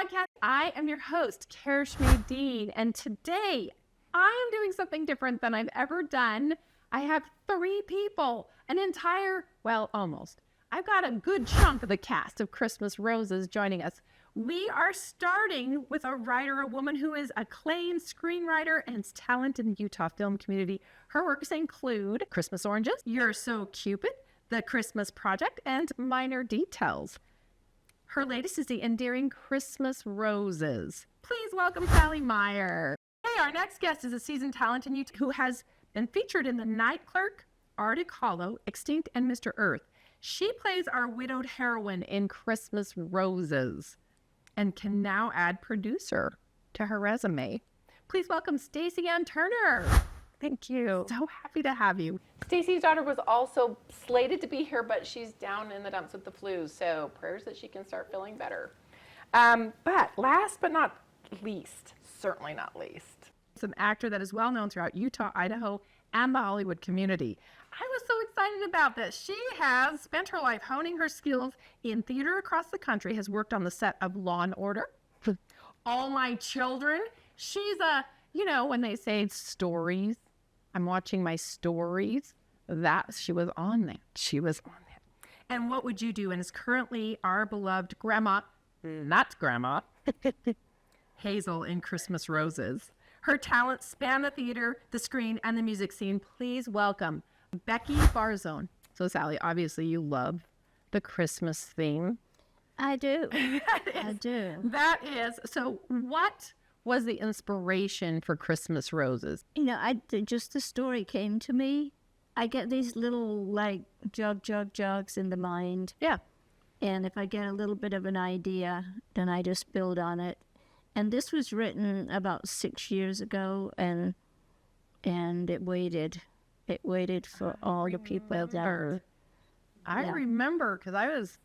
podcast. I am your host, Careshmeh Dean, and today I am doing something different than I've ever done. I have 3 people, almost. I've got a good chunk of the cast of Christmas Roses joining us. We are starting with a writer, a woman who is acclaimed screenwriter and talent in the Utah film community. Her works include Christmas Oranges, You're So Cupid, The Christmas Project, and Minor Details. Her latest is the endearing Christmas Roses. Please welcome Sally Meyer. Hey, our next guest is a seasoned talent in Utah who has been featured in The Night Clerk, Arctic Hollow, Extinct, and Mr. Earth. She plays our widowed heroine in Christmas Roses and can now add producer to her resume. Please welcome Stacey Ann Turner. Thank you. So happy to have you. Stacey's daughter was also slated to be here, but she's down in the dumps with the flu, so prayers that she can start feeling better. But last but not least, certainly not least, It's an actor that is well known throughout Utah, Idaho, and the Hollywood community. I was so excited about this. She has spent her life honing her skills in theater across the country, has worked on the set of Law and Order, All My Children. She's when they say stories, I'm watching my stories, she was on there. She was on there. And What Would You Do? And is currently our beloved not grandma, Hazel in Christmas Roses. Her talents span the theater, the screen, and the music scene. Please welcome Becky Borczon. So Sally, obviously you love the Christmas theme. I do. I do. That is. So what was the inspiration for Christmas Roses? Just the story came to me. I get these little jogs in the mind. Yeah. And if I get a little bit of an idea, then I just build on it. And this was written about 6 years ago, and it waited. It waited for all the people that. I remember because I was.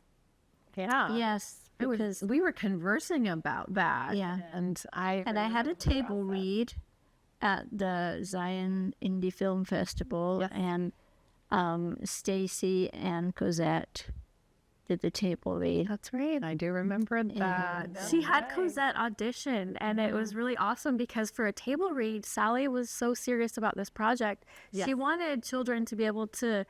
Yeah. Yes. Because we were conversing about that. Yeah. And I had a table read at the Zion Indie Film Festival, yes. And Stacey and Cosette did the table read. That's right. I do remember that. She had Cosette audition, and it was really awesome because for a table read, Sally was so serious about this project. Yes. She wanted children to be able to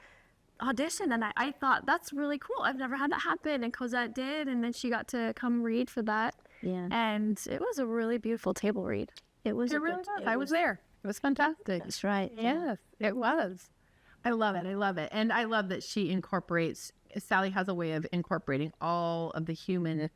audition, and I thought that's really cool. I've never had that happen, and Cosette did, and then she got to come read for that. Yeah. And it was a really beautiful table read. It was. It really was. I was there. It was fantastic. That's right. Yes, it was. I love it. I love it. And I love that Sally has a way of incorporating all of the human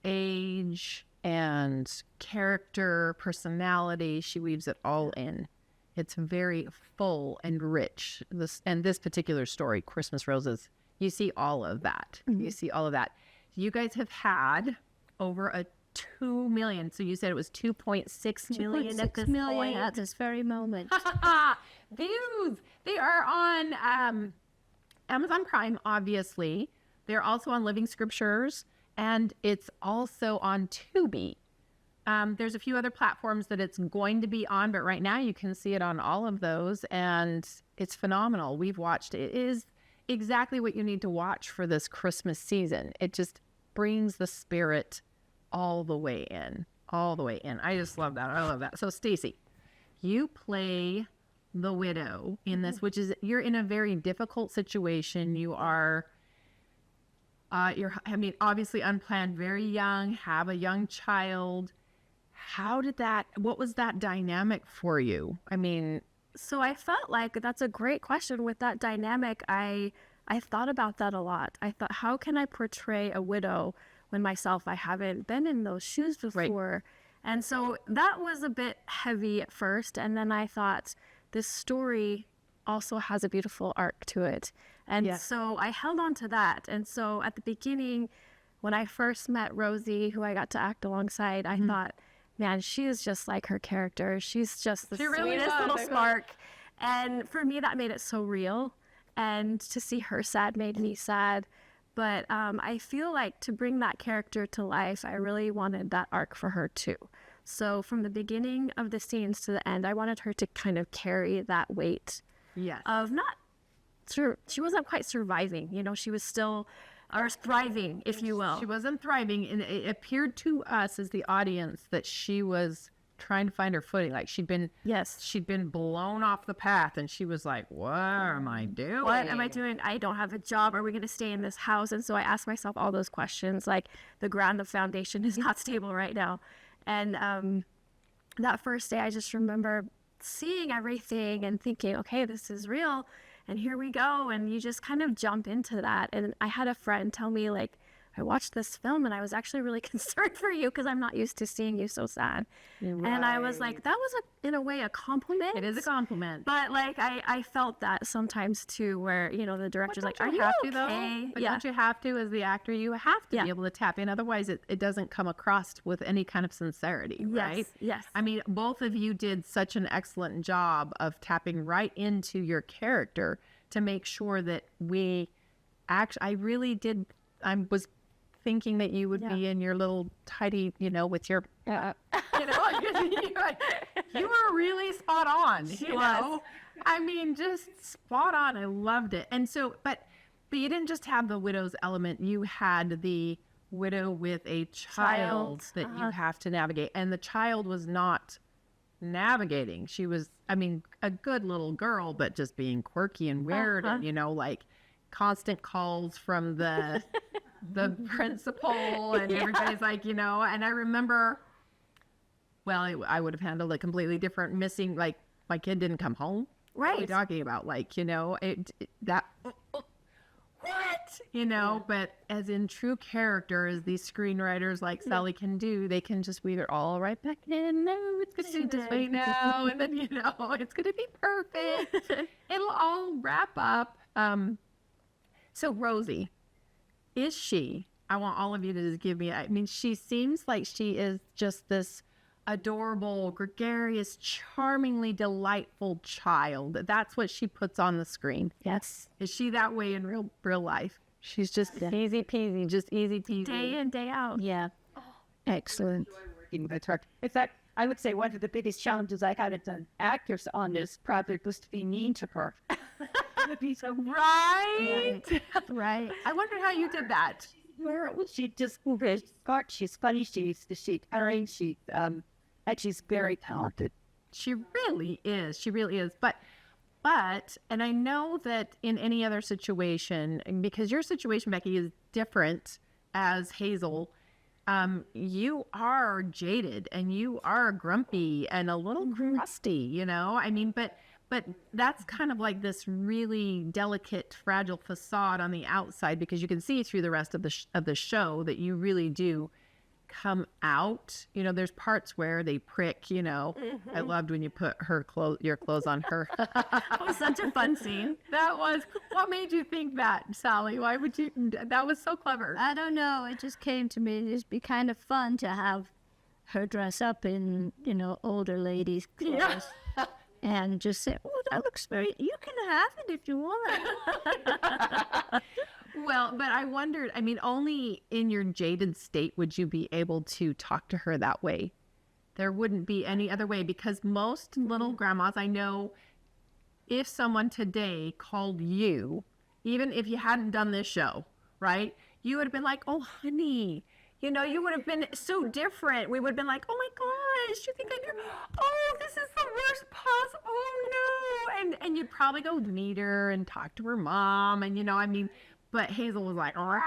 age and character, personality. She weaves it all in. It's very full and rich. This particular story, Christmas Roses, you see all of that. Mm-hmm. You see all of that. You guys have had over a 2 million. So you said it was 2.6 million at this point. At this very moment. Views. They are on Amazon Prime, obviously. They're also on Living Scriptures, and it's also on Tubi. There's a few other platforms that it's going to be on, but right now you can see it on all of those, and it's phenomenal. We've watched it. It is exactly what you need to watch for this Christmas season. It just brings the spirit all the way in. I just love that. I love that. So Stacey, you play the widow in this, which is, you're in a very difficult situation. You are, obviously unplanned, very young, have a young child. What was that dynamic for you? So I felt like that's a great question. With that dynamic, I thought about that a lot. I thought, how can I portray a widow when myself, I haven't been in those shoes before? Right. And so that was a bit heavy at first. And then I thought, this story also has a beautiful arc to it. And so I held on to that. And so at the beginning, when I first met Rosie, who I got to act alongside, I thought, man, she is just like her character. She's just the sweetest little spark. And for me, that made it so real. And to see her sad made me sad. But I feel like to bring that character to life, I really wanted that arc for her too. So from the beginning of the scenes to the end, I wanted her to kind of carry that weight of not sure. She wasn't quite surviving. You know, she was still or thriving, if you will. She wasn't thriving, and it appeared to us as the audience that she was trying to find her footing. Like she'd been blown off the path, and she was like, "What am I doing? What am I doing? I don't have a job. Are we going to stay in this house?" And so I asked myself all those questions. Like the ground, the foundation is not stable right now. And that first day, I just remember seeing everything and thinking, okay, this is real. And here we go. And you just kind of jump into that. And I had a friend tell me, like, I watched this film and I was actually really concerned for you because I'm not used to seeing you so sad. Right. And I was like, that was in a way a compliment. It is a compliment. But like I felt that sometimes too, where, you know, the director's like, are you okay? Though? But don't you have to, as the actor, you have to be able to tap in. Otherwise it doesn't come across with any kind of sincerity, right? Yes. I mean, both of you did such an excellent job of tapping right into your character to make sure that I really did, I was thinking that you would be in your little tidy, you know, with your, you know, you were really spot on. She was. I mean, just spot on. I loved it. And so, but you didn't just have the widow's element. You had the widow with a child that you have to navigate. And the child was not navigating. She was, I mean, a good little girl, but just being quirky and weird and, you know, like constant calls from the principal and everybody's like, you know, and I remember, well, I would have handled it completely different, missing, like, my kid didn't come home. Right. What are you talking about? Like, you know, what? You know, but as in true character, as these screenwriters like Sally can do, they can just weave it all right back in. No, it's going to be this way now. And then, you know, it's going to be perfect. It'll all wrap up. So Rosie, is she, I want all of you to just give me, I mean, she seems like she is just this adorable, gregarious, charmingly delightful child. That's what she puts on the screen. Yes. Is she that way in real life? She's just easy peasy, just easy peasy. Day in, day out. Yeah. Excellent. In fact, I would say one of the biggest challenges I had as an actress on this project was to be mean to her. To be so right. Right. I wonder how you did that. She just very smart. She's funny. She's caring. And she's very talented. She really is. She really is. But, and I know that in any other situation, because your situation, Becky, is different as Hazel. You are jaded and you are grumpy and a little crusty, you know? I mean, but that's kind of like this really delicate, fragile facade on the outside, because you can see through the rest of the show that you really do come out. You know, there's parts where they prick, you know. I loved when you put your clothes on her. It was such a fun scene. What made you think that, Sally? Why would you? That was so clever. I don't know. It just came to me. It'd be kind of fun to have her dress up in, you know, older ladies' clothes. Yeah. And just say, oh, that looks very, you can have it if you want. Well, but I wondered, I mean, only in your jaded state would you be able to talk to her that way. There wouldn't be any other way, because most little grandmas, I know, if someone today called you, even if you hadn't done this show, right, you would have been like, oh, honey, you know, you would have been so different. We would have been like, oh my gosh, you think I do? Oh, this is the worst possible. Oh no. And you'd probably go meet her and talk to her mom. And, you know, I mean, but Hazel was like, rah,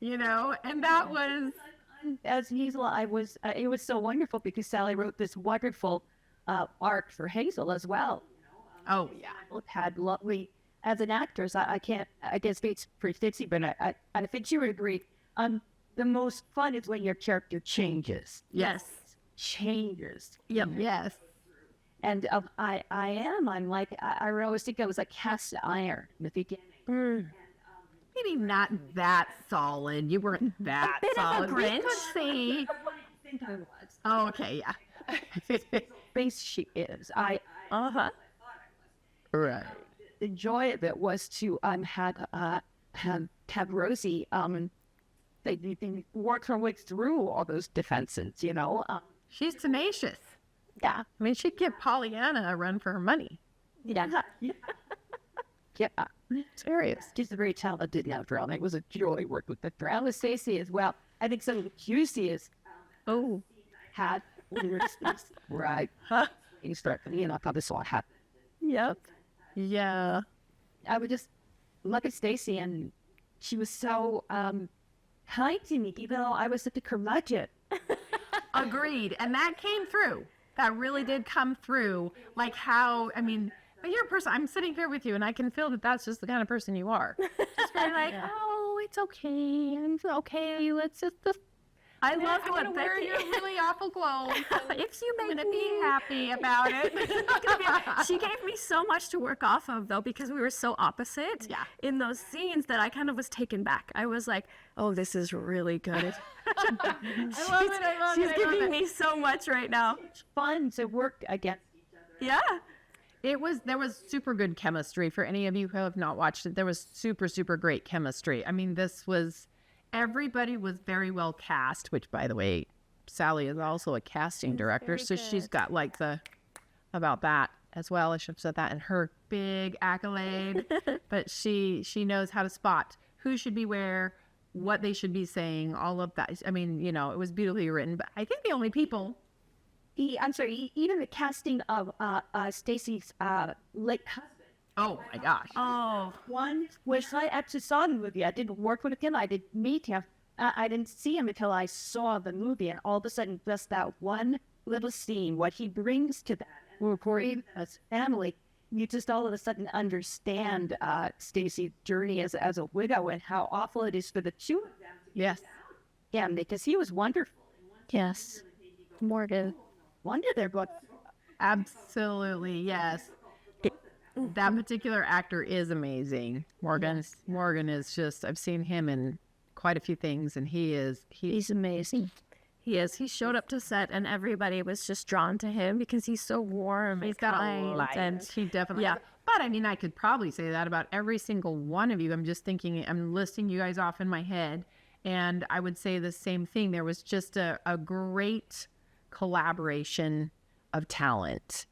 you know, and that was. As Hazel, it was so wonderful because Sally wrote this wonderful arc for Hazel as well. Oh, yeah. Had lovely, as an actress, I can't speak for Stacey, but I think she would agree. The most fun is when your character changes. Yes. Changes. Yep. Yes. And I'm like, I always think I was like cast iron in the beginning. Maybe not that solid. You weren't that solid. Of a Grinch. We could see. I think I was. Oh, okay, yeah. Base she is. Right. The joy of it was to have Rosie they work her way through all those defenses, you know. She's tenacious. Yeah. I mean, she'd give Pollyanna a run for her money. Yeah. Yeah. Serious. She's a very talented actor, and it was a joy working with her. And with Stacey as well. I think some of the cutest had right. He's starting, I thought this all happened. Yep. Yeah. I would just look at Stacey, and she was so kind to me, even though I was such a curmudgeon. Agreed. And that came through. That really did come through. Like how, I mean, but you're a person, I'm sitting here with you and I can feel that that's just the kind of person you are. Just very like, oh, it's okay. It's okay. Let's just, I love I'm what gonna wear Becky. your really awful clothes. If you I'm make gonna me be happy about it. She gave me so much to work off of, though, because we were so opposite in those scenes that I kind of was taken back. I was like, oh, this is really good. I love She's it. giving me so much right now. Fun to work against each other. Yeah. There was super good chemistry. For any of you who have not watched it, there was super, super great chemistry. I mean, everybody was very well cast, which, by the way, Sally is also a casting director, so she's got like about that as well. I should have said that in her big accolade. But she knows how to spot who should be where, what they should be saying, all of that. I mean, it was beautifully written. But I think the only people. Even the casting of Stacey's late husband. Oh my gosh. Oh, One, which I actually saw the movie. I didn't work with him. I didn't meet him. I didn't see him until I saw the movie. And all of a sudden, just that one little scene, what he brings to that, for even as family, you just all of a sudden understand Stacey's journey as a widow and how awful it is for the two of them. Yes. Yeah, because he was wonderful. Yes. Morgan. Wonder their book. Absolutely, yes. That particular actor is amazing. Morgan is just, I've seen him in quite a few things, and He's amazing. he is. He showed up to set, and everybody was just drawn to him because he's so warm. he's and got a kind, light. and He definitely. Yeah. But I mean, I could probably say that about every single one of you. I'm just thinking, I'm listing you guys off in my head, and I would say the same thing. There was just a great collaboration of talent.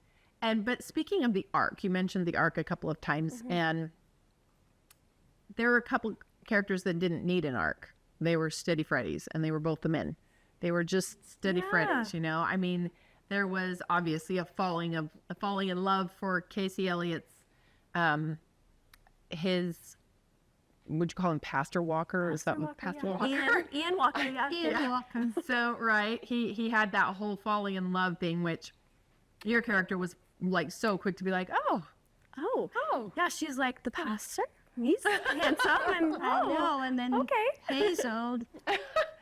But speaking of the arc, you mentioned the arc a couple of times, and there were a couple characters that didn't need an arc. They were steady Freddies, and they were both the men. They were just steady Freddies, I mean, there was obviously a falling in love for Casey Elliott's, his, would you call him Pastor Walker? Is that what Pastor Walker? Ian Walker. Yeah. Ian Walker. So, right, he had that whole falling in love thing, which your character was like so quick to be like, oh, Yeah, she's like, the pastor? He's handsome. And, I know, and then okay. Hazel.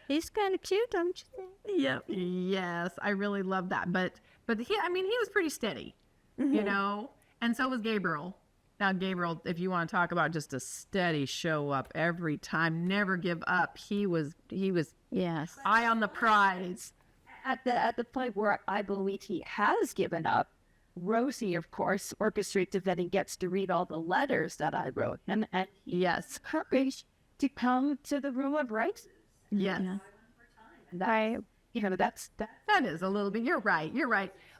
He's kind of cute, don't you think? Yep. yes, I really love that. But he was pretty steady, and so was Gabriel. Now, Gabriel, if you want to talk about just a steady show up every time, never give up, he was Yes. eye on the prize. At the point where I believe he has given up, Rosie, of course, orchestrates it that he gets to read all the letters that I wrote, and Yes, courage to come to the room of rights. yes. Yeah. That's That is a little bit. You're right.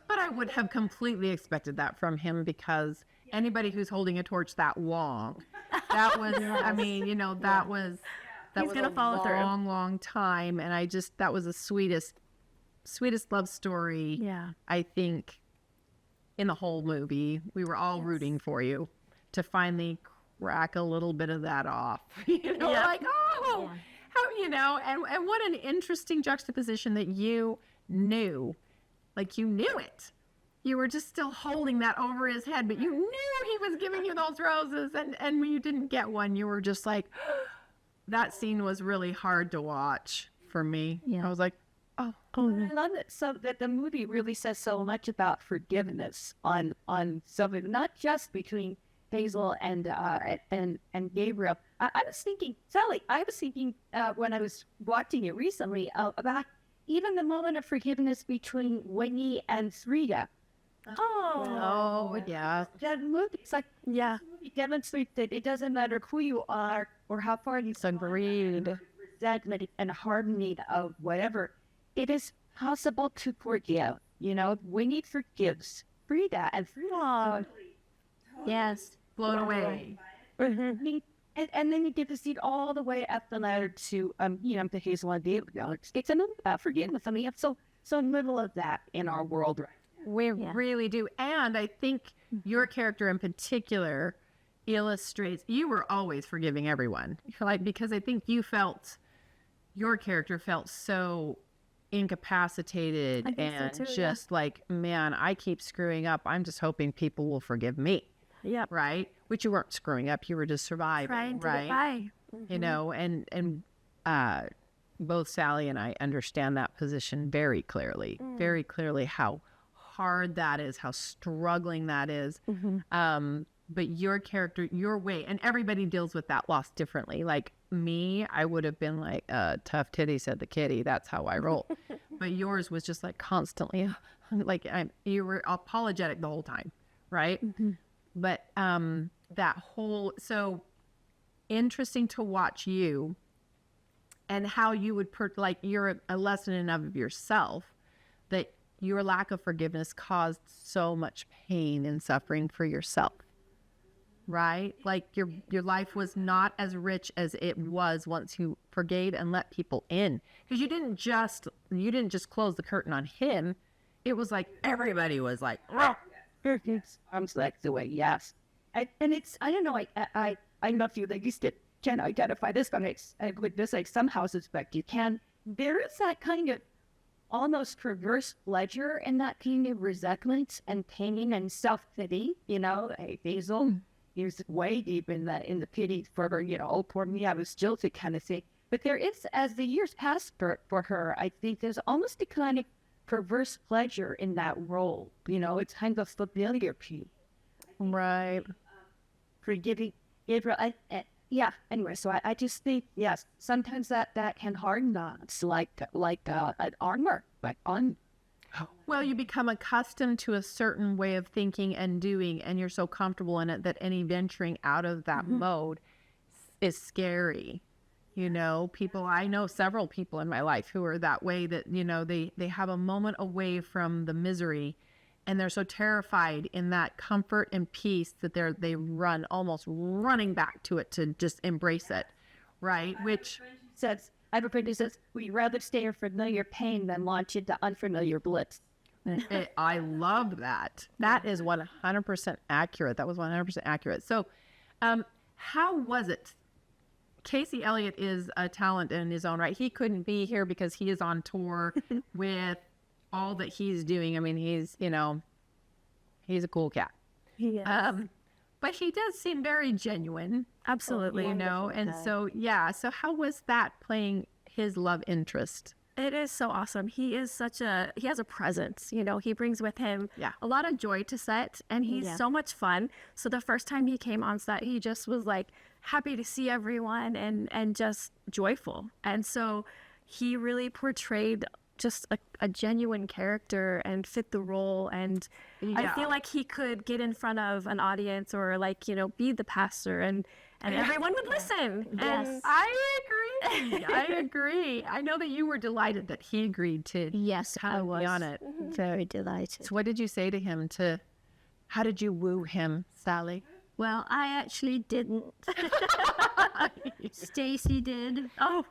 But I would have completely expected that from him, because anybody who's holding a torch that long, that was, I mean, that was gonna a follow through. long time. And that was the sweetest love story. Yeah. I think in the whole movie. We were all rooting for you to finally crack a little bit of that off. Like, oh, how, and what an interesting juxtaposition that you knew, like you knew it. You were just still holding that over his head, but you knew he was giving you those roses, and when you didn't get one, you were just like, that scene was really hard to watch for me. Yeah. I was like, I love it. So that the movie really says so much about forgiveness on something, not just between Hazel and Gabriel. I was thinking, Sally, when I was watching it recently about even the moment of forgiveness between Winnie and Frida. oh yeah. That movie, it's like, Yeah. it demonstrates that it doesn't matter who you are or how far you've Agreed. resentment and hardening of whatever. It is possible to forgive. Winnie forgives Frida, and Frida Yes. Blown away And then you get to see it all the way up the ladder to to Hazel and David. It's another about forgiveness. I mean, we have so little of that in our world right now. We really do. And I think your character in particular illustrates, you were always forgiving everyone. Like, because I think your character felt so incapacitated I think so and too, just like, man, I keep screwing up. I'm just hoping people will forgive me. Yep. Right? Which you weren't screwing up. You were just surviving. Trying to right? get by. You know, and both Sally and I understand that position very clearly how hard that is, how struggling that is. But your character, your way, and everybody deals with that loss differently. Like me, I would have been like, tough titty, said the kitty. That's how I roll. But yours was just like constantly, like you were apologetic the whole time, right? But that whole, so interesting to watch you and how you would like you're a lesson in of yourself, that your lack of forgiveness caused so much pain and suffering for yourself, right? Like your life was not as rich as it was once you forgave and let people in, because you didn't just close the curtain on him. It was like everybody was like, I'm like the way, yes. And it's, I don't know, I know a few that used to can identify this, but with this, like some houses, but you can, there is that kind of almost perverse pleasure in that kind of resentment and pain and self-pity, hey, Hazel, he's way deep in the pity for her, oh, poor me, I was jilted kind of thing. But there is, as the years pass for her, I think there's almost a kind of perverse pleasure in that role. It's kind of familiar to you. right. Forgiving Israel. Anyway, so I just think, yes, sometimes that can harden us like an armor, like on. Well, you become accustomed to a certain way of thinking and doing, and you're so comfortable in it that any venturing out of that mode is scary. I know several people in my life who are that way, that, they have a moment away from the misery and they're so terrified in that comfort and peace that they run, almost running back to it to just embrace it. Right. Which I have a friend who says, we'd rather stay in familiar pain than launch into unfamiliar bliss. I love that. That is 100% accurate. That was 100% accurate. So, how was it? Casey Elliott is a talent in his own right. He couldn't be here because he is on tour with all that he's doing. I mean, he's a cool cat. He is. But he does seem very genuine. Absolutely. And so, so how was that playing his love interest? It is so awesome. He has a presence, he brings with him a lot of joy to set, and he's so much fun. So the first time he came on set, he just was like happy to see everyone and just joyful. And so he really portrayed just a genuine character and fit the role. And I feel like he could get in front of an audience or be the pastor and everyone would listen. Yes. And I agree. I know that you were delighted that he agreed to Yes, I was be on it. very delighted. So what did you say to him how did you woo him, Sally? Well, I actually didn't. Stacey did. oh,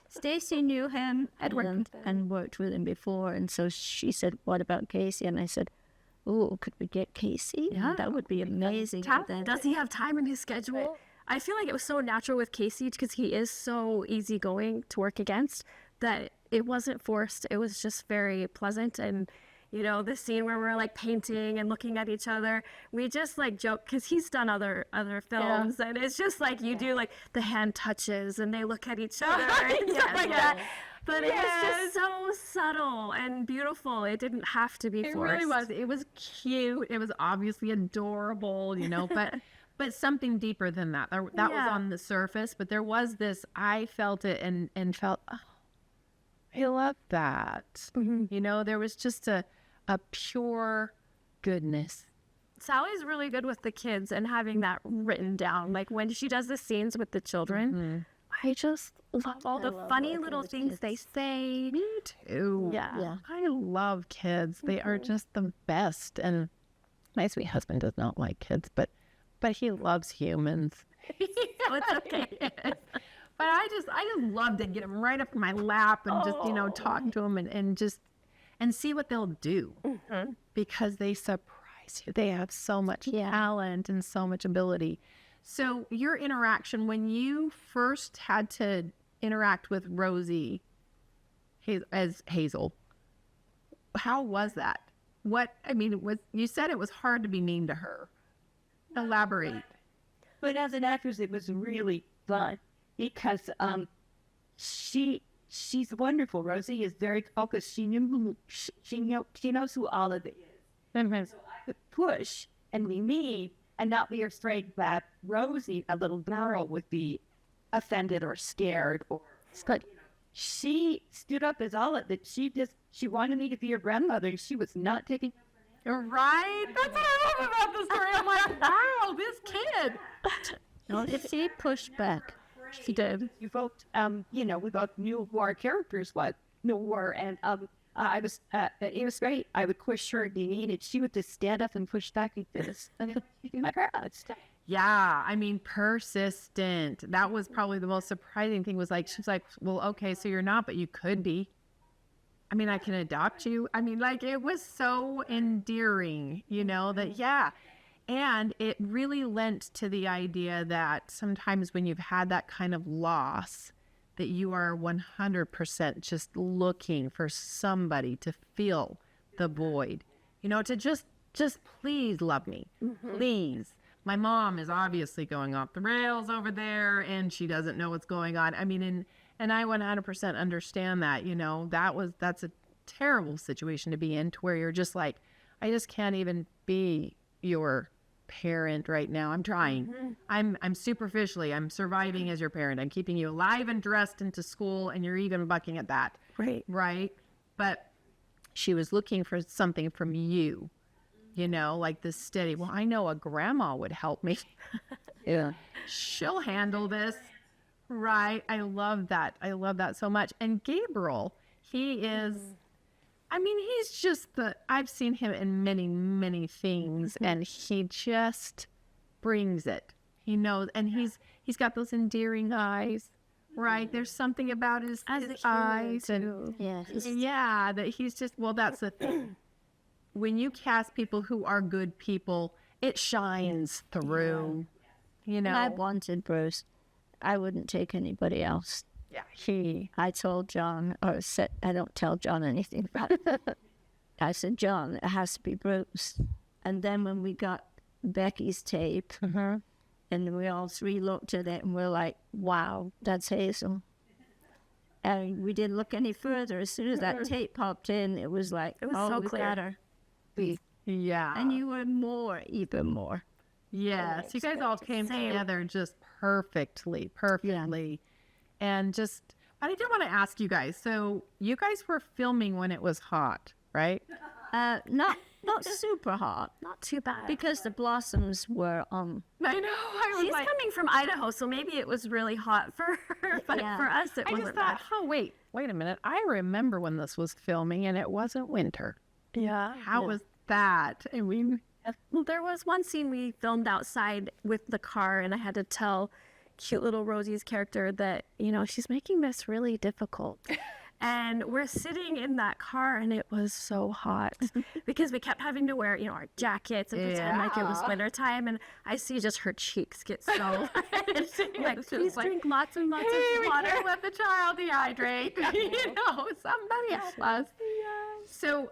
Stacey knew him and worked with him before, and so she said, "What about Casey?" And I said, "Oh, could we get Casey? Yeah. That would be amazing." And then- does he have time in his schedule? I feel like it was so natural with Casey because he is so easygoing to work against that it wasn't forced. It was just very pleasant. And, the scene where we're like painting and looking at each other, we just like joke because he's done other films. And it's just like you do like the hand touches and they look at each other and stuff like that. But it was just so subtle and beautiful. It didn't have to be forced. It really was. It was cute. It was obviously adorable, but something deeper than that. That was on the surface, but there was this, I felt it and felt, oh, I love that. There was just a pure goodness. Sally's really good with the kids and having that written down. Like when she does the scenes with the children, I just love all the funny little things they say. Me too. Yeah. I love kids. They are just the best. And my sweet husband does not like kids, but he loves humans. So it's okay. But I just loved it. Get them right up in my lap and just, talk to them and see what they'll do because they surprise you. They have so much talent and so much ability. So your interaction when you first had to interact with Rosie as Hazel, how was that? You said it was hard to be mean to her. Elaborate. But as an actress, it was really fun because she's wonderful. Rosie is very focused. She knows who Olive is. So I could push and be mean and not be afraid that Rosie, a little girl, would be offended or scared. She stood up as Olive. That she wanted me to be her grandmother. She was not taking. Right? That's what I love about the story. I'm like, wow, this kid. No, she pushed back. She did. You both, we both knew who our characters were, and it was great. I would push her and be mean, and she would just stand up and push back like this. Yeah, persistent. That was probably the most surprising thing. Was like she's like, well, okay, so you're not, but you could be. I can adopt you. It was so endearing, that, And it really lent to the idea that sometimes when you've had that kind of loss, that you are 100% just looking for somebody to fill the void, to just please love me, please. My mom is obviously going off the rails over there and she doesn't know what's going on. And I 100% understand that, that's a terrible situation to be in, to where you're just like, I just can't even be your parent right now. I'm trying. I'm superficially, I'm surviving as your parent. I'm keeping you alive and dressed into school, and you're even bucking at that. Right. But she was looking for something from you, like this steady, well, I know a grandma would help me. Yeah. She'll handle this. Right. I love that. I love that so much. And Gabriel, he is, he's just I've seen him in many, many things, and he just brings it. He knows, and he's got those endearing eyes, right? There's something about his eyes. And that he's just, well, that's the thing. When you cast people who are good people, it shines through, I wanted Bruce. I wouldn't take anybody else. Yeah. I told John, I don't tell John anything about it. I said, John, it has to be Bruce. And then when we got Becky's tape, and we all three looked at it and we're like, wow, that's Hazel. And we didn't look any further. As soon as that tape popped in, it was like, it was so clear. Got her. Yeah. And you were even more. Yes, you guys all came together just perfectly. And just, I did want to ask you guys, so you guys were filming when it was hot, right? Not super hot. Not too bad. Because the blossoms were I know. She's coming from Idaho, so maybe it was really hot for her, but for us it wasn't bad. Wait a minute. I remember when this was filming and it wasn't winter. Yeah. How was that? Well, there was one scene we filmed outside with the car, and I had to tell cute little Rosie's character that, she's making this really difficult. And we're sitting in that car, and it was so hot because we kept having to wear, our jackets and pretend like it was wintertime. And I see just her cheeks get so like, please drink lots and lots of water. Can't let the child dehydrate. Somebody help us. So,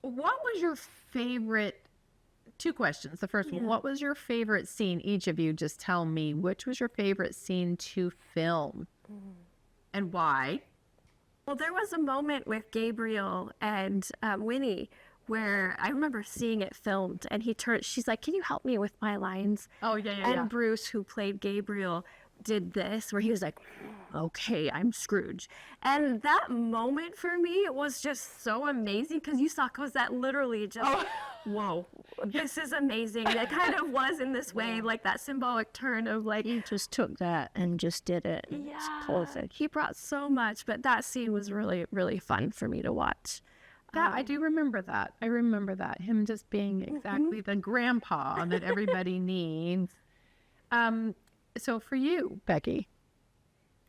what was your favorite? 2 questions. The first one, what was your favorite scene? Each of you just tell me, which was your favorite scene to film and why? Well, there was a moment with Gabriel and Winnie where I remember seeing it filmed, and she's like, can you help me with my lines? Oh, yeah. And Bruce, who played Gabriel, did this where he was like, okay, I'm Scrooge. And that moment for me was just so amazing because you saw, because that literally just, whoa, this is amazing. It kind of was in this way, like that symbolic turn of like. He just took that and just did it. Yeah. It's perfect. He brought so much, but that scene was really, really fun for me to watch. I do remember that. I remember that. Him just being exactly the grandpa that everybody needs. So for you, Becky.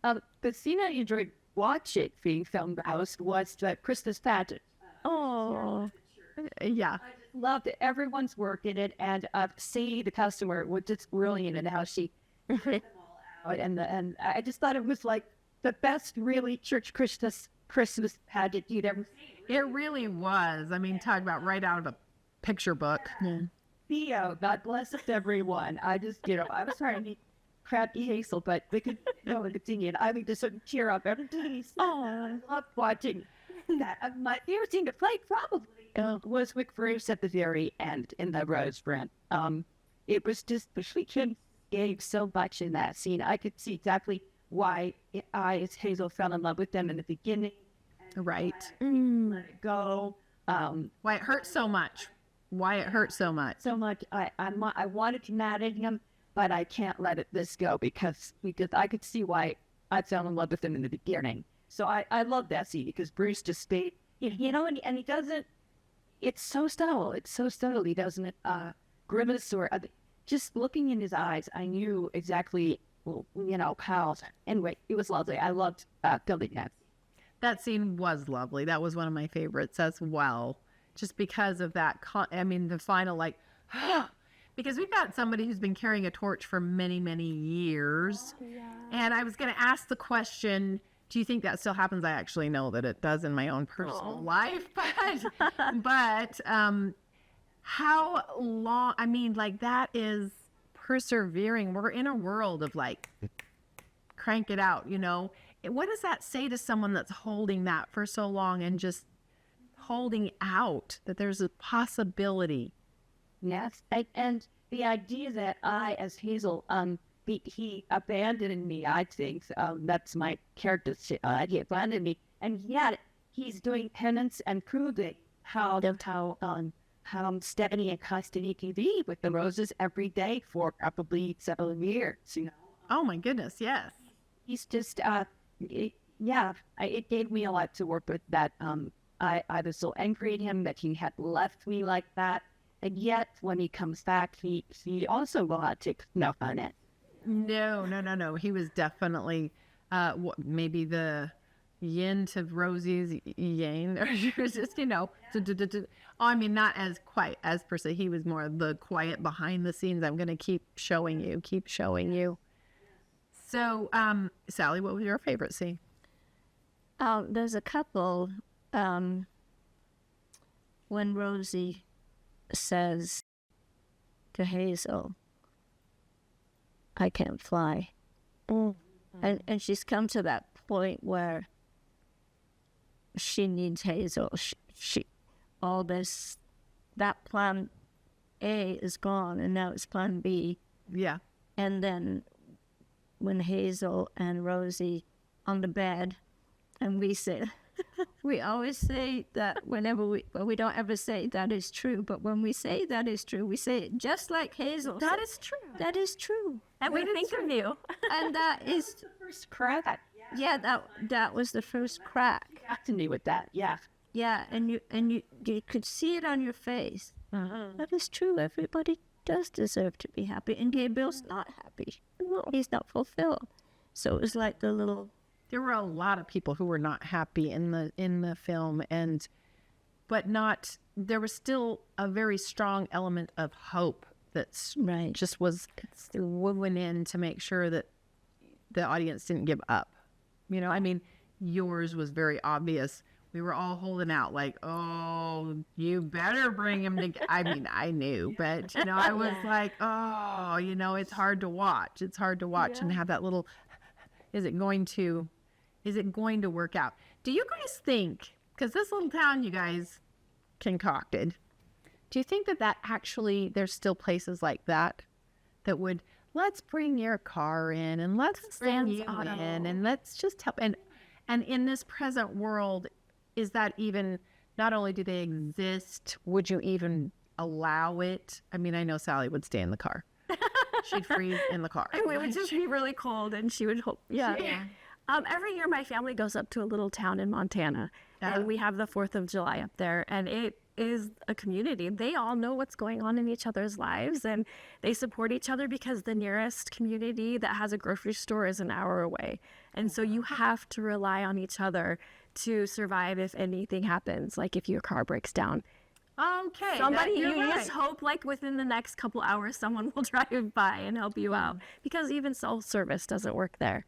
The scene I enjoyed watching being filmed the house was the Christmas pageant. Oh, Yeah. Loved it. Everyone's work in it, and Sadie, the customer, was just brilliant in how she put them all out. And I just thought it was like the best, really, church Christmas pageant you'd ever seen. It really was. I mean, talk about right out of a picture book. Theo, God bless everyone. I just, I was trying to be crappy Hazel, but they could, continue. And I would just sort of cheer up every day. Oh, I loved watching that. My favorite scene to play probably was with Bruce at the very end in the Rose Brand. It was just, she gave so much in that scene. I could see exactly why I, as Hazel, fell in love with them in the beginning. Right. Let it go. Why it hurt so much. Why it hurt so much. So much. I wanted to marry him, but I can't let this go because I could see why I fell in love with him in the beginning. So I love that scene because Bruce just stayed, and he doesn't. It's so subtle. It's so subtle. He doesn't grimace or just looking in his eyes. I knew exactly, how. Anyway, it was lovely. I loved filming that. That scene was lovely. That was one of my favorites as well. Just because of that, the final, because we've got somebody who's been carrying a torch for many, many years. Oh, yeah. And I was going to ask the question, do you think that still happens? I actually know that it does in my own personal life, but how long, that is persevering. We're in a world of crank it out, What does that say to someone that's holding that for so long and just holding out that there's a possibility? Yes, and the idea that I, as Hazel, he abandoned me, I think, that's my character's he abandoned me, and yet he's doing penance and proving how steady and constant he can be with the roses every day for probably several years, Oh my goodness, yes. He's just, it gave me a lot to work with that, I was so angry at him that he had left me like that. And yet, when he comes back, he also will not take no on it. No. He was definitely maybe the yin to Rosie's yang. Or she was just, not as quiet as per se. He was more the quiet behind the scenes. I'm going to keep showing you. So, Sally, what was your favorite scene? There's a couple. When Rosie says to Hazel, I can't fly. And she's come to that point where she needs Hazel. She all this, that plan A is gone and now it's plan B. Yeah. And then when Hazel and Rosie on the bed, and we say, we always say that whenever we don't ever say that is true, but when we say that is true, we say it just like Hazel That said. is true. That is true. And we think of you. And that is The first crack. yeah, that was the first crack. Back to me with that, yeah. Yeah, and you could see it on your face. That is true. Everybody does deserve to be happy, and Gabriel's not happy. He's not fulfilled. So it was like the little. There were a lot of people who were not happy in the film, but there was still a very strong element of hope that's Right. just was woven in to make sure that the audience didn't give up. Yours was very obvious. We were all holding out like, oh, you better bring him together. I knew, but, I was like, oh, it's hard to watch. It's hard to watch and have that little, is it going to work out? Do you guys think, because this little town you guys concocted, do you think that actually there's still places like that would, let's bring your car in and let's bring you in and let's just help. And in this present world, is that even, not only do they exist, would you even allow it? I know Sally would stay in the car. She'd freeze in the car. And it would just be really cold, and she would hope. Yeah. Every year, my family goes up to a little town in Montana, and we have the 4th of July up there, and is a community. They all know what's going on in each other's lives, and they support each other because the nearest community that has a grocery store is an hour away. And so you have to rely on each other to survive if anything happens, like if your car breaks down. Okay. Somebody, you're you right. just hope like within the next couple hours someone will drive by and help you out, because even self-service doesn't work there.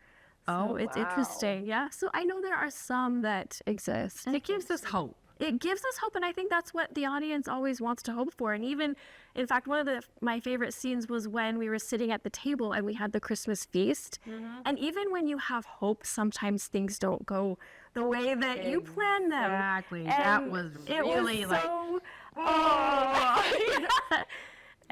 So Oh, it's wow. interesting. Yeah. So I know there are some that exist. It gives us hope. It gives us hope, and I think that's what the audience always wants to hope for. And even, in fact, one of my favorite scenes was when we were sitting at the table and we had the Christmas feast. And even when you have hope, sometimes things don't go the way that you plan them. Exactly. That And was it really was like, so,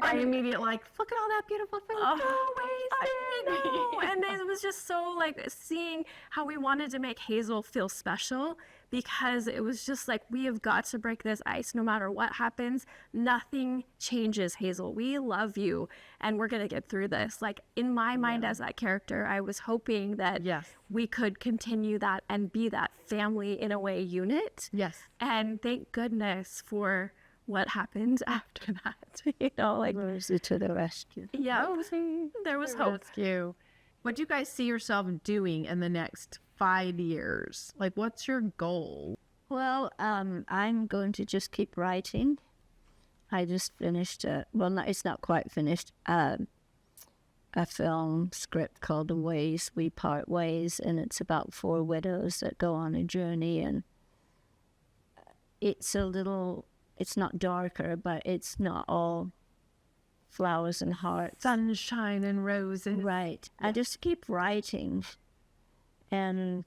I immediately like, look at all that beautiful food. I know. And it was just so like seeing how we wanted to make Hazel feel special, because it was just like, we have got to break this ice no matter what happens. Nothing changes, Hazel. We love you and we're going to get through this. Like in my mind as that character, I was hoping that Yes. we could continue that and be that family in a way unit. Yes. And thank goodness for what happened after that. You know, like, Rosie to the rescue. yeah, there was hope. Rescue. What do you guys see yourself doing in the next 5 years? Like, what's your goal? Well, I'm going to just keep writing. I just finished it's not quite finished, a film script called The Ways We Part Ways, and it's about 4 widows that go on a journey, and it's not darker, but it's not all flowers and hearts. Sunshine and roses. Right. I just keep writing, and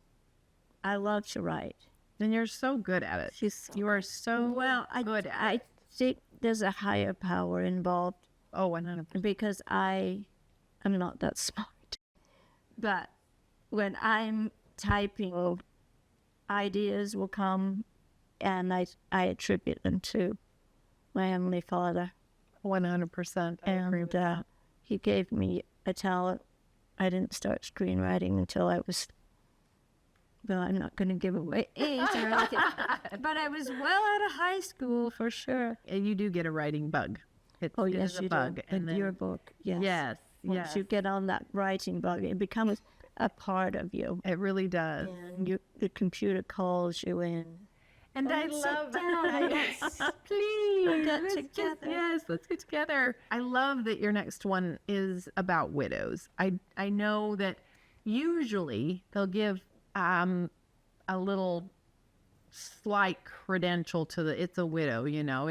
I love to write. And you're so good at it. You are so good at I it. think there's a higher power involved Oh, 100%. because I am not that smart. But when I'm typing, ideas will come, and I attribute them to my Heavenly Father. 100%. I agree with And he gave me a talent. I didn't start screenwriting until I was, well, I'm not going to give away age or anything, but I was well out of high school for sure. And you do get a writing bug. It Oh, is yes, a you bug. do. And In then, your book, yes. yes, Once yes. you get on that writing bug, it becomes a part of you. It really does. And the computer calls you in. And I Let's love sit down. yes. Please. Get let's together. Yes, let's get together. I love that your next one is about widows. I know that usually they'll give a little slight credential to it's a widow, you know,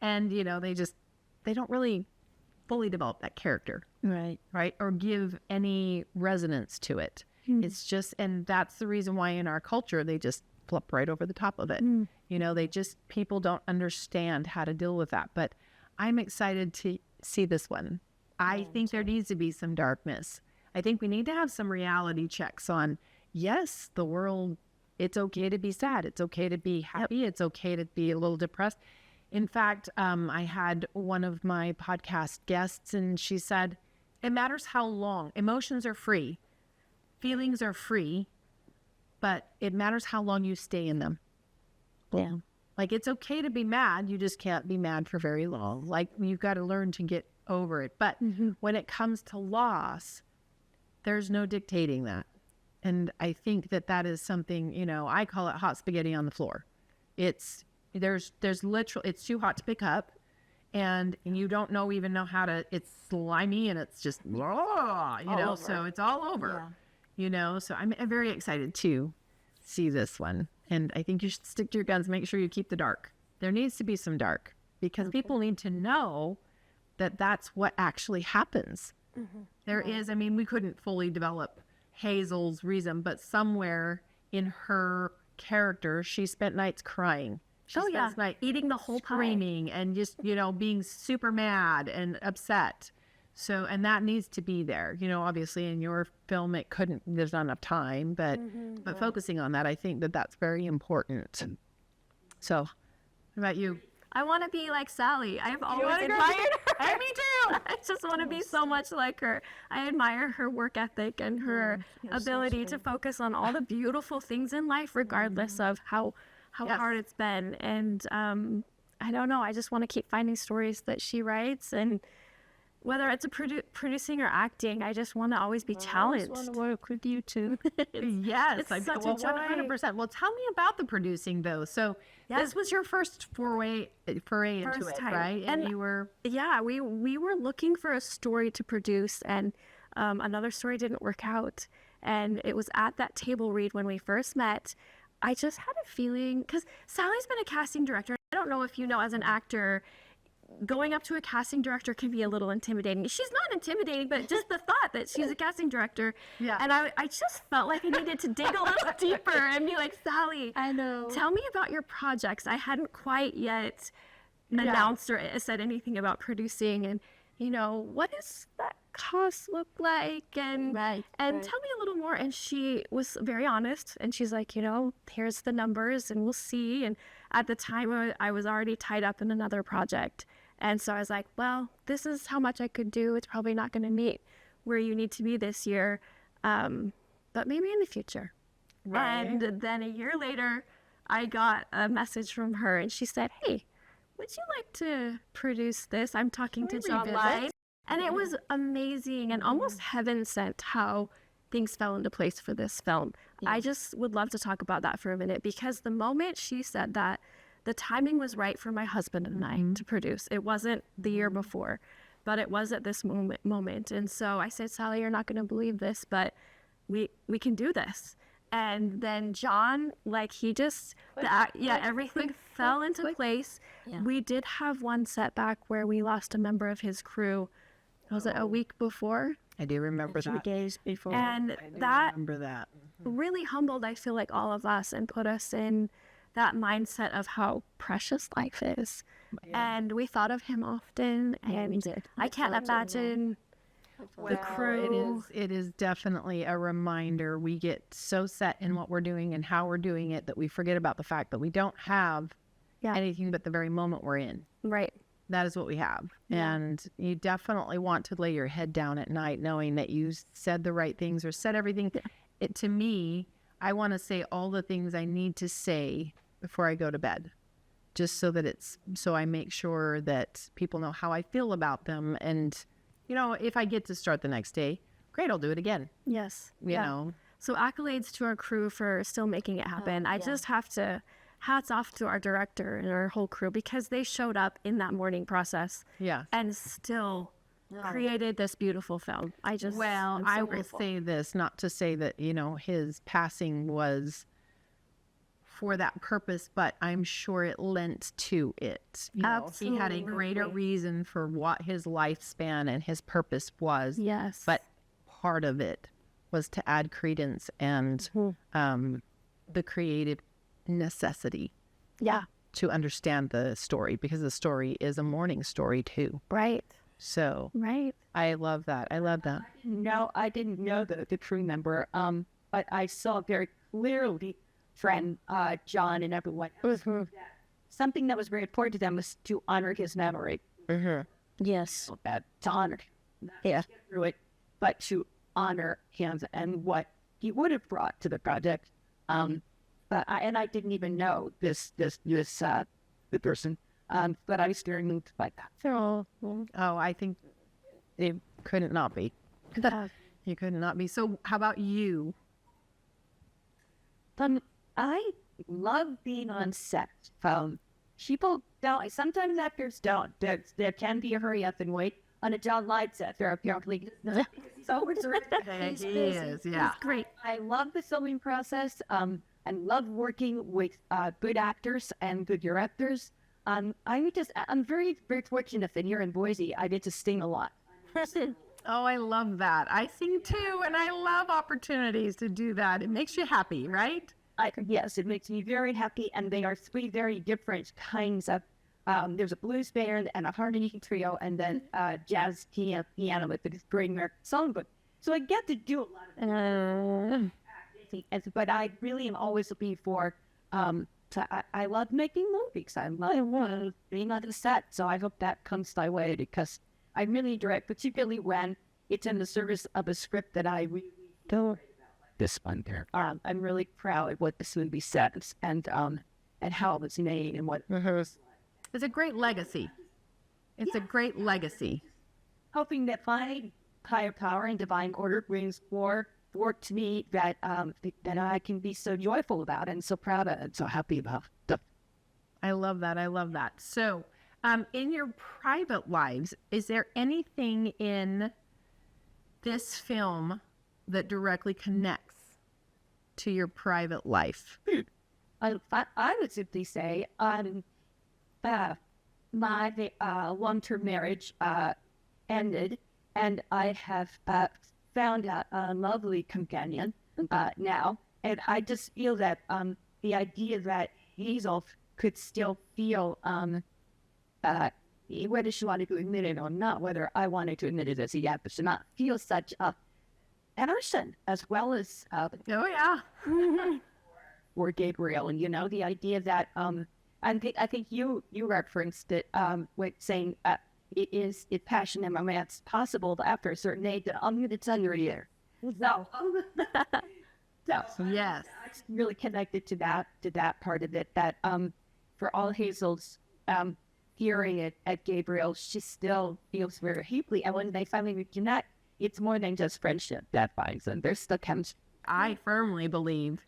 and you know, they don't really fully develop that character, Right. right? Or give any resonance to it. It's just, and that's the reason why in our culture, they just flip right over the top of it. You know, people don't understand how to deal with that. But I'm excited to see this one. I think there needs to be some darkness. I think we need to have some reality checks on, yes, the world, it's okay to be sad. It's okay to be happy. It's okay to be a little depressed. In fact, I had one of my podcast guests, and she said, it matters how long. Emotions are free. Feelings are free. But it matters how long you stay in them. Yeah. Like, it's okay to be mad. You just can't be mad for very long. Like, you've got to learn to get over it. But when it comes to loss, there's no dictating that. And I think that is something, you know, I call it hot spaghetti on the floor. There's literally, it's too hot to pick up. And you don't even know how to, it's slimy and it's just, blah, you know, so it's all over. Yeah. You know, so I'm very excited to see this one. And I think you should stick to your guns. Make sure you keep the dark. There needs to be some dark because people need to know that that's what actually happens. There is, I mean, we couldn't fully develop Hazel's reason, but somewhere in her character, she spent nights crying. She spends nights Eating the whole pie. screaming and just, you know, being super mad and upset. So, and that needs to be there, you know, obviously in your film, there's not enough time, but focusing on that, I think that's very important. So, what about you? I want to be like Sally. I've always wanna go admired be- her. Me too. I just want to be so much like her. I admire her work ethic and her ability to focus on all the beautiful things in life, regardless of how how Yes. hard it's been. And I don't know, I just want to keep finding stories that she writes, and whether it's producing or acting, I just want to always be challenged. I want to work with you too. Yes, it's I such a well, joy. 100%. Well, tell me about the producing though. So this was your first foray into First it, time. right? And you were Yeah, we were looking for a story to produce, and another story didn't work out. And it was at that table read when we first met. I just had a feeling, because Sally's been a casting director. I don't know if you know, as an actor, going up to a casting director can be a little intimidating. She's not intimidating, but just the thought that she's a casting director. Yeah. And I just felt like I needed to dig a little deeper and be like, Sally, I know. tell me about your projects. I hadn't quite yet announced or said anything about producing, and what does that cost look like, and Right, and right. tell me a little more. And she was very honest, and she's like, here's the numbers and we'll see. And at the time I was already tied up in another project, and so I was like, well, this is how much I could do. It's probably not going to meet where you need to be this year, but maybe in the future. Right. And then a year later, I got a message from her, and she said, hey, would you like to produce this? I'm talking to John Lyon. And it was amazing and almost heaven sent how things fell into place for this film. I just would love to talk about that for a minute, because the moment she said that, the timing was right for my husband and I to produce. It wasn't the year before, but it was at this moment. And so I said, Sally, you're not going to believe this, but we can do this. And then John, everything fell into place. Yeah. We did have one setback where we lost a member of his crew. Was it a week before? I do remember 2 that. days before. And I do that remember that. really humbled, I feel like, all of us, and put us in that mindset of how precious life is. And we thought of him often, Yeah, we and did. I can't imagine the crew. It is definitely a reminder. We get so set in what we're doing and how we're doing it that we forget about the fact that we don't have anything but the very moment we're in. Right. That is what we have. And you definitely want to lay your head down at night knowing that you said the right things or said everything. To me, I want to say all the things I need to say before I go to bed, just so that so I make sure that people know how I feel about them. And, if I get to start the next day, great, I'll do it again. Yes. You know, So accolades to our crew for still making it happen. I just have to hats off to our director and our whole crew, because they showed up in that morning process yeah. and still created this beautiful film. I'm so I will grateful. say this, not to say that, his passing was for that purpose, but I'm sure it lent to it. He had a greater reason for what his lifespan and his purpose was. Yes. But part of it was to add credence and the creative necessity to understand the story, because the story is a mourning story too. Right. So Right. I love that. No, I didn't know the crew member, but I saw very clearly friend John and everyone. Something that was very important to them was to honor his memory. Yes. To honor him, not just get through it, but to honor him and what he would have brought to the project. But I didn't even know the person. But I was very moved by that. Oh, I think it couldn't not be. You could not be. So how about you? I love being on set. People don't. Sometimes actors don't. There can be a hurry up and wait on a John Lyon set. There apparently he's always He is, yeah. Great. I love the filming process. I love working with good actors and good directors. I'm very, very fortunate that here in Boise, I get to sing a lot. Oh, I love that. I sing too, and I love opportunities to do that. It makes you happy, right? Yes, it makes me very happy, and they are three very different kinds of. There's a blues band and a harmony trio, and then jazz piano with this great American songbook. So I get to do a lot of but I really am always looking for. I love making movies. I love being on the set. So I hope that comes my way, because I really direct, particularly when it's in the service of a script that I really don't. This one there. I'm really proud of what this movie says, and how it was made and what It's a great legacy. It's a great legacy. hoping that my higher power and divine order brings more work to me that that I can be so joyful about and so proud of and so happy about. I love that. I love that. So, in your private lives, is there anything in this film that directly connects to your private life? I would simply say my long-term marriage ended, and I have found a lovely companion now, and I just feel that the idea that Hazel could still feel whether she wanted to admit it or not, whether I wanted to admit it as a yes or not, feel such a passion as well as Oh, yeah. for Gabriel, and the idea that I think you referenced it with saying it's passion and romance possible after a certain age. I'm going to tell you here. So, Yes. it's really connected to that part of it. That for all Hazel's hearing it at Gabriel, she still feels very deeply, and when they finally reconnect, it's more than just friendship that binds them. There's still chemistry. I firmly believe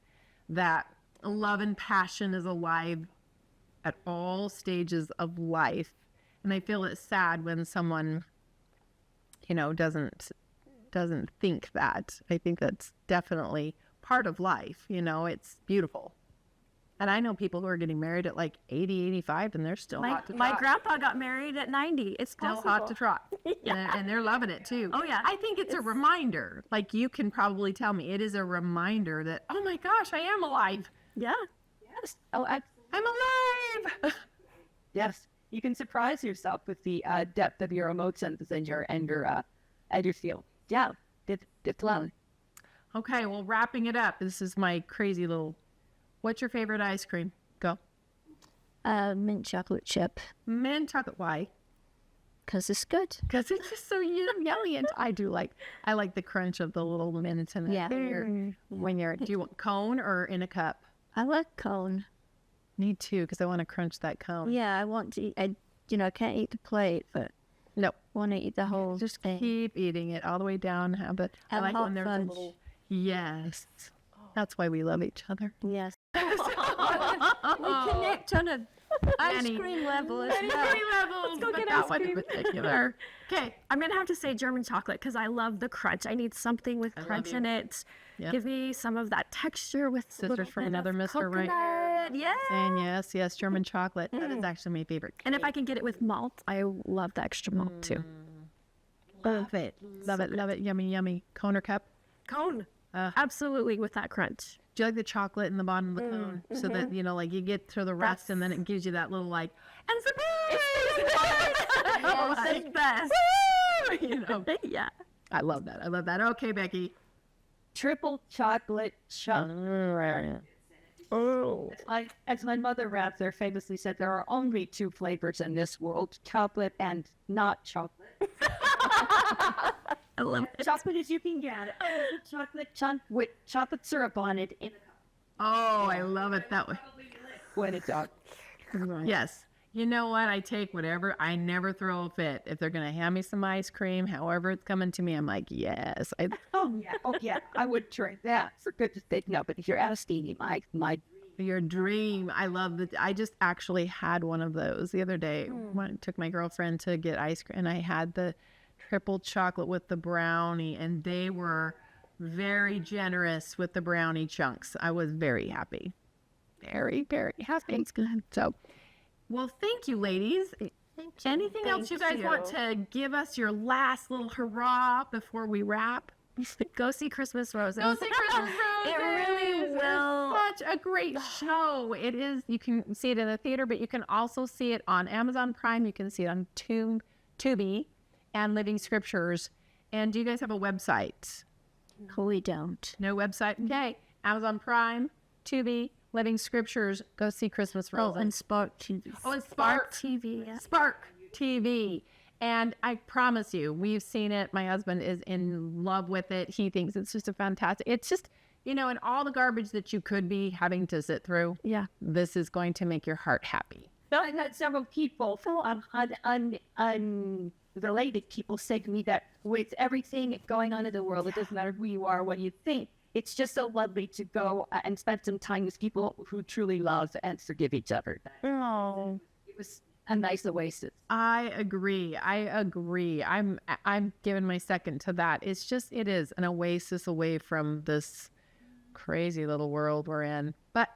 that love and passion is alive at all stages of life. And I feel it's sad when someone, doesn't think that. I think that's definitely part of life. It's beautiful. And I know people who are getting married at like 80, 85, and they're still hot to trot. My grandpa got married at 90. It's Still possible. hot to trot. And they're loving it too. Oh, yeah. I think it's a reminder. Like you can probably tell me, it is a reminder that, oh my gosh, I am alive. Yeah. Yes. Oh, I'm alive. yes. You can surprise yourself with the depth of your emotions and your feel. Yeah. It's love. Okay, well, wrapping it up. This is my crazy little. What's your favorite ice cream? Go. Mint chocolate chip, Mint chocolate. Why? because it's good. Because it's just so yummy. And I like the crunch of the little mints in it. Yeah. When you're, do you want cone or in a cup? I like cone. Me too, because I want to crunch that cone. Yeah, I want to eat. I can't eat the plate, but No, want to eat the whole just thing. keep eating it all the way down. Have it. I Have like hot when there's a fudge. little. Yes. That's why we love each other. Yes. We connect on a ice Many- cream level as Many well. levels, go but get that ice one in cream. particular. Okay. I'm going to have to say German chocolate because I love the crunch. I need something with crunch you. in it. Yep. Give me some of that texture with Sisters from another mister, right? coconut. Yeah. And yes, German chocolate. That is actually my favorite. And if I can get it with malt, I love the extra malt too. Love it. Love it. Love it. Yummy, yummy. Cone or cup? Cone. Absolutely with that crunch. Do you like the chocolate in the bottom of the cone? So that, like you get to the rest and then it gives you that little and surprise! Yes, the best. Yeah. I love that. I love that. Okay, Becky. Triple chocolate chunk. Oh. As my mother rather famously said, there are only two flavors in this world: chocolate and not chocolate. I love it. Chocolate as you can get it. Chocolate chunk with chocolate syrup on it Oh, I love it that way. when it's out. Yes. You know what? I take whatever. I never throw a fit. If they're going to hand me some ice cream, however it's coming to me, I'm like, yes. Oh yeah, I would trade that for good to think. No, but if you're asking me, my Your dream. I love that. I just actually had one of those the other day. When I took my girlfriend to get ice cream, and I had the triple chocolate with the brownie, and they were very generous with the brownie chunks. I was very happy. Very, very happy. So, well, thank you, ladies. Anything else you guys want to give us your last little hurrah before we wrap? Go see Christmas Roses. Go see Christmas Roses. It really will. Such a great show. It is. You can see it in the theater, but you can also see it on Amazon Prime. You can see it on Tubi and Living Scriptures. And do you guys have a website? We don't. No website? Okay. Amazon Prime, Tubi, Living Scriptures. Go see Christmas Roses. Oh, and Spark TV. Oh, and Spark TV. Yeah. Spark TV. And I promise you, we've seen it. My husband is in love with it. He thinks it's just a fantastic. It's just, and all the garbage that you could be having to sit through. Yeah. This is going to make your heart happy. So I had several people, unrelated people, say to me that with everything going on in the world, it doesn't matter who you are, what you think. It's just so lovely to go and spend some time with people who truly love and forgive each other. Oh. It was a nice oasis. I agree. I'm giving my second to that. It is an oasis away from this crazy little world we're in. But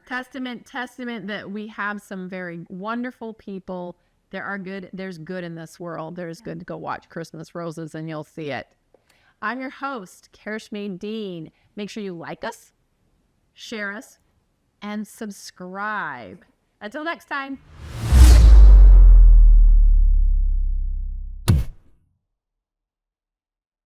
testament that we have some very wonderful people. There's good in this world. There's good to go watch Christmas Roses and you'll see it. I'm your host, Careshmeh Dean. Make sure you like us, share us, and subscribe. Until next time.